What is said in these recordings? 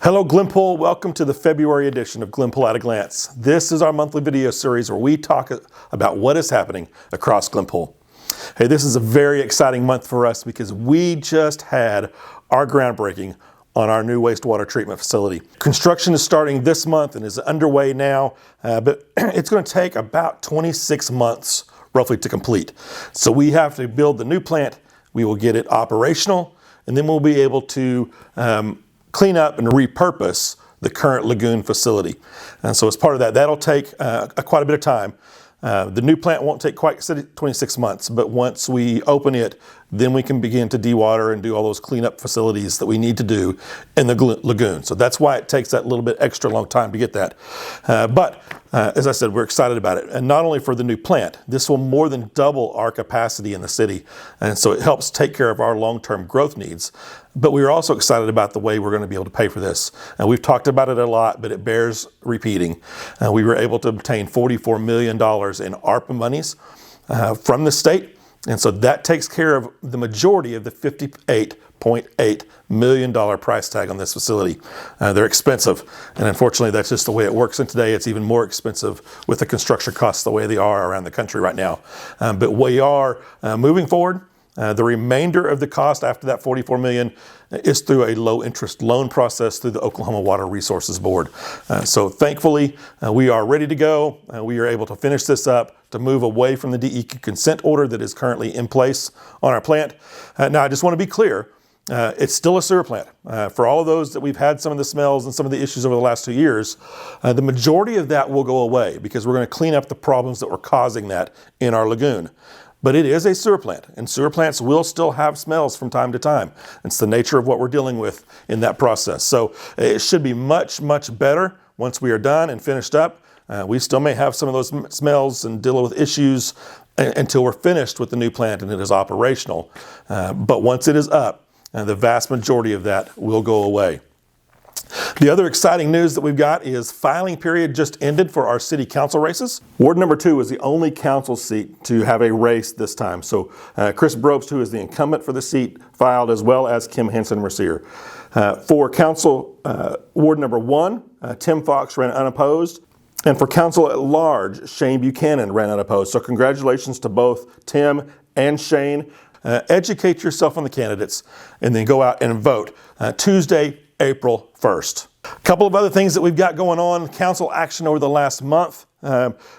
Hello Glenpool, welcome to the February edition of Glenpool at a Glance. This is our monthly video series where we talk about what is happening across Glenpool. Hey, this is a very exciting month for us because we just had our groundbreaking on our new wastewater treatment facility. Construction is starting this month and is underway now, but it's going to take about 26 months roughly to complete. So we have to build the new plant, we will get it operational, and then we'll be able to clean up and repurpose the current lagoon facility. And so as part of that, that'll take quite a bit of time. The new plant won't take quite 26 months, but once we open it, then we can begin to dewater and do all those cleanup facilities that we need to do in the lagoon. So that's why it takes that little bit extra long time to get that. But as I said, we're excited about it. And not only for the new plant, this will more than double our capacity in the city. And so it helps take care of our long-term growth needs. But we are also excited about the way we're going to be able to pay for this. And we've talked about it a lot, but it bears repeating. We were able to obtain $44 million in ARPA monies from the state. And so that takes care of the majority of the $58.8 million price tag on this facility. They're expensive. And unfortunately, that's just the way it works. And today it's even more expensive with the construction costs the way they are around the country right now. But we are moving forward. The remainder of the cost after that $44 million is through a low interest loan process through the Oklahoma Water Resources Board. So thankfully, we are ready to go. We are able to finish this up to move away from the DEQ consent order that is currently in place on our plant. Now, I just want to be clear, it's still a sewer plant. For all of those that we've had some of the smells and some of the issues over the last 2 years, the majority of that will go away because we're going to clean up the problems that were causing that in our lagoon. But it is a sewer plant, and sewer plants will still have smells from time to time. It's the nature of what we're dealing with in that process. So it should be much, much better once we are done and finished up. We still may have some of those smells and deal with issues until we're finished with the new plant and it is operational. But once it is up, the vast majority of that will go away. The other exciting news that we've got is filing period just ended for our city council races. Ward number 2 is the only council seat to have a race this time. So Chris Brobst, who is the incumbent for the seat, filed, as well as Kim Hansen-Mercier. For council ward number 1, Tim Fox ran unopposed. And for council at large, Shane Buchanan ran unopposed. So congratulations to both Tim and Shane. Educate yourself on the candidates and then go out and vote Tuesday, April 1st. A couple of other things that we've got going on, council action over the last month.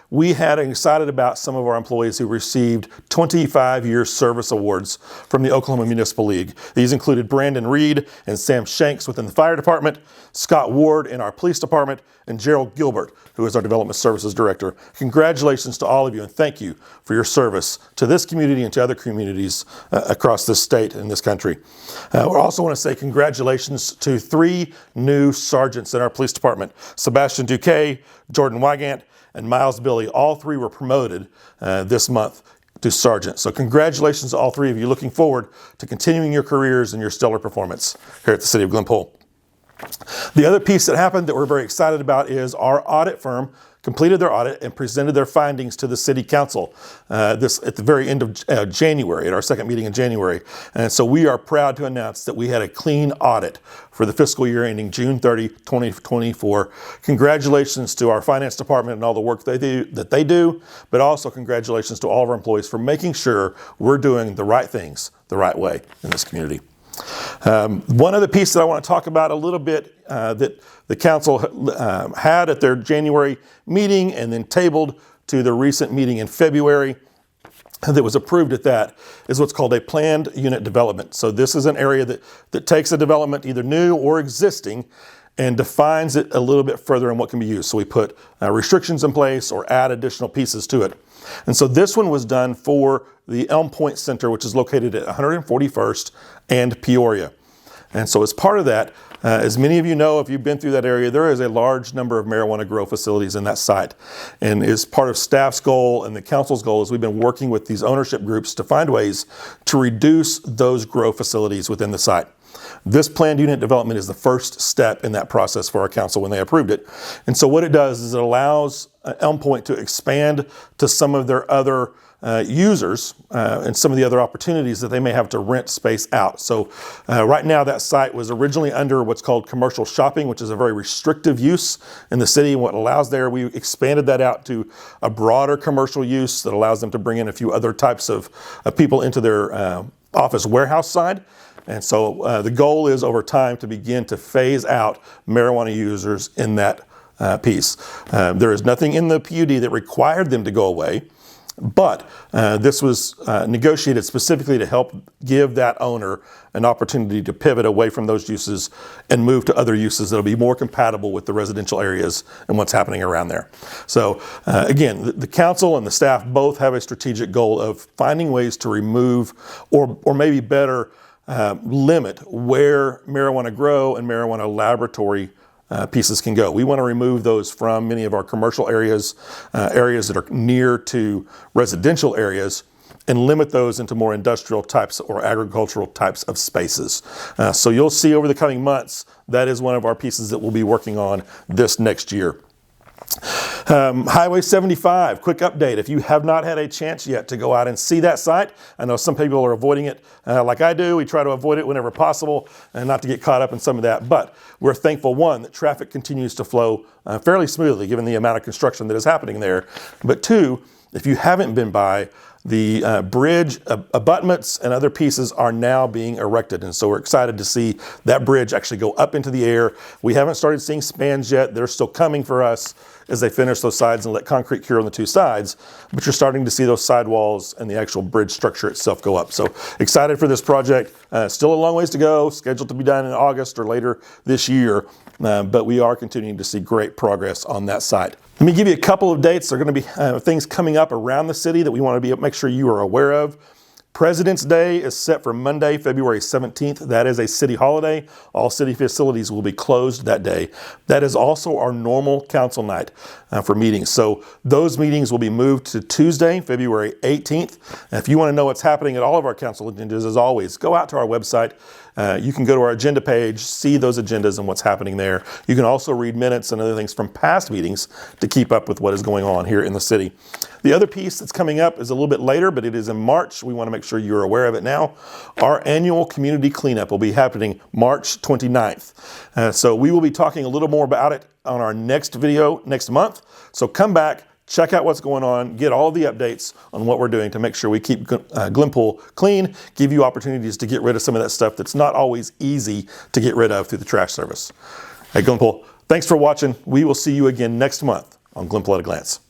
We had excited about some of our employees who received 25-year service awards from the Oklahoma Municipal League. These included Brandon Reed and Sam Shanks within the fire department, Scott Ward in our police department, and Gerald Gilbert, who is our development services director. Congratulations to all of you and thank you for your service to this community and to other communities across this state and this country. We also want to say congratulations to 3 new sergeants in our police department, Sebastian Duque, Jordan Wygant, and Miles Billy. All 3 were promoted this month to sergeant. So congratulations to all 3 of you. Looking forward to continuing your careers and your stellar performance here at the City of Glenpool. The other piece that happened that we're very excited about is our audit firm completed their audit and presented their findings to the City Council this at the very end of January, at our second meeting in January. And so we are proud to announce that we had a clean audit for the fiscal year ending June 30, 2024. Congratulations to our finance department and all the work that they do, but also congratulations to all of our employees for making sure we're doing the right things the right way in this community. One other piece that I want to talk about a little bit that the council had at their January meeting and then tabled to the recent meeting in February that was approved at that is what's called a planned unit development. So this is an area that takes a development either new or existing and defines it a little bit further on what can be used. So we put restrictions in place or add additional pieces to it. And so this one was done for the Elm Pointe Center, which is located at 141st and Peoria. And so as part of that, as many of you know, if you've been through that area, there is a large number of marijuana grow facilities in that site. And as part of staff's goal and the council's goal is we've been working with these ownership groups to find ways to reduce those grow facilities within the site. This planned unit development is the first step in that process for our council when they approved it. And so what it does is it allows Elm Pointe to expand to some of their other users and some of the other opportunities that they may have to rent space out. So right now that site was originally under what's called commercial shopping, which is a very restrictive use in the city. And what it allows there, we expanded that out to a broader commercial use that allows them to bring in a few other types of people into their office warehouse side. And so the goal is over time to begin to phase out marijuana users in that piece. There is nothing in the PUD that required them to go away, but this was negotiated specifically to help give that owner an opportunity to pivot away from those uses and move to other uses that will be more compatible with the residential areas and what's happening around there. So again, the council and the staff both have a strategic goal of finding ways to remove or maybe better limit where marijuana grow and marijuana laboratory pieces can go. We want to remove those from many of our commercial areas, areas that are near to residential areas, and limit those into more industrial types or agricultural types of spaces. So you'll see over the coming months, that is one of our pieces that we'll be working on this next year. Highway 75, quick update. If you have not had a chance yet to go out and see that site, I know some people are avoiding it like I do. We try to avoid it whenever possible and not to get caught up in some of that. But we're thankful, one, that traffic continues to flow fairly smoothly given the amount of construction that is happening there. But two, if you haven't been by, the bridge abutments and other pieces are now being erected. And so we're excited to see that bridge actually go up into the air. We haven't started seeing spans yet. They're still coming for us as they finish those sides and let concrete cure on the two sides. But you're starting to see those sidewalls and the actual bridge structure itself go up. So excited for this project. Still a long ways to go, scheduled to be done in August or later this year. But we are continuing to see great progress on that site. Let me give you a couple of dates. There are going to be things coming up around the city that we want to make sure you are aware of. President's Day is set for Monday, February 17th. That is a city holiday. All city facilities will be closed that day. That is also our normal council night for meetings. So those meetings will be moved to Tuesday, February 18th. And if you want to know what's happening at all of our council agendas, as always, go out to our website. You can go to our agenda page, see those agendas and what's happening there. You can also read minutes and other things from past meetings to keep up with what is going on here in the city. The other piece that's coming up is a little bit later, but it is in March. We want to make sure you're aware of it now. Our annual community cleanup will be happening March 29th. So we will be talking a little more about it on our next video next month. So come back, check out what's going on, get all the updates on what we're doing to make sure we keep Glenpool clean, give you opportunities to get rid of some of that stuff that's not always easy to get rid of through the trash service. Hey, Glenpool, thanks for watching. We will see you again next month on Glenpool at a Glance.